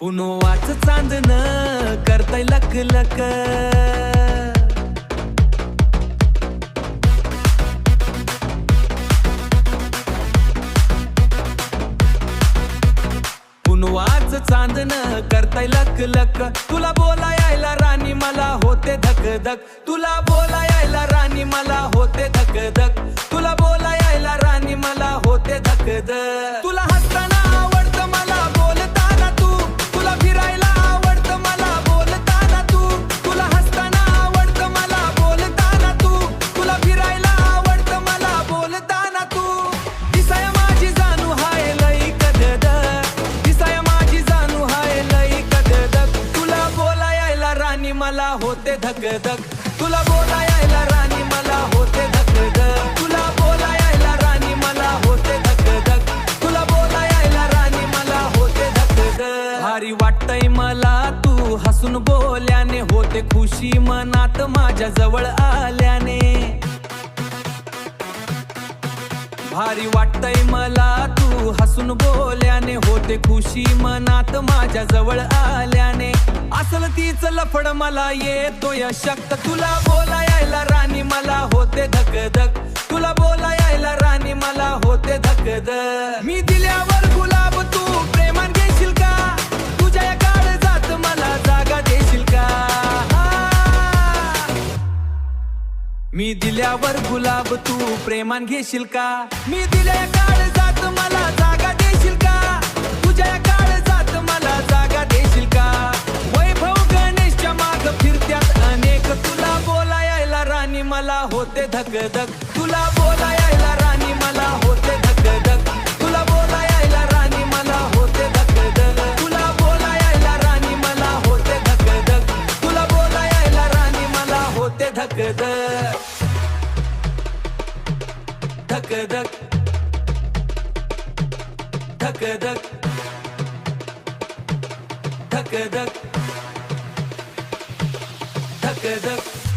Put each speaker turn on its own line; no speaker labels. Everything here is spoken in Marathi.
पुनवाच चांदन करताय लक लक, पुनवाच चांदन करताय लक लक. तुला बोला यायला राणी मला होते धक धक, तुला बोला यायला राणी मला होते धक धक, तुला बोला यायला राणी मला होते धक धक. तुला हसताना आवडतं मला बोलताना तू, तुला फिरायला आवडतं मला बोलताना तू, तुला हसताना आवडतं मला बोलताना तू, तुला फिरायला आवडतं मला बोलताना तू. दिसाय माझी जाणू हाय लई कददक, दिसाय माझी जाणू हाय लई कददक. तुला बोला यायला राणी मला होते धक धक, तुला बोला यायला राणी मला होते धक धक, तुला बोला यायला राणी मला होते धक धक, तुला बोला यायला राणी मला होते धक धक. भारी वाटतंय मला तू हसून बोल्याने, होते खुशी मनात माझ्या जवळ आल्याने. भारी वाटतंय मला तू हसून बोल्याने, होते खुशी मनात माझ्या जवळ आल्याने. असल तीच लफड मला येतोय शक्त, तुला बोला यायला राणी मला होते धक धक, तुला बोला यायला राणी मला होते धक धक. मी दिल्यावर गुलाब तू प्रेमान घेशील का, तुझ्या या काळजात मला जागा देशील का. मी दिल्यावर गुलाब तू प्रेमान घेशील का, मी दिल्या काळजात मला जागा देशील का, तुझ्या काळजात मला जागा देशील का. वैभव गणेशच्या माग फिरत्यात अनेक, तुला बोला यायला राणी मला होते धक धक, तुला बोला यायला राणी मला होते धक धक, तुला बोला यायला राणी मला होते धक धक, तुला बोला यायला राणी मला होते धक धक, तुला बोला यायला राणी मला होते धक धक. धक धक धक धक धक धक धक धक.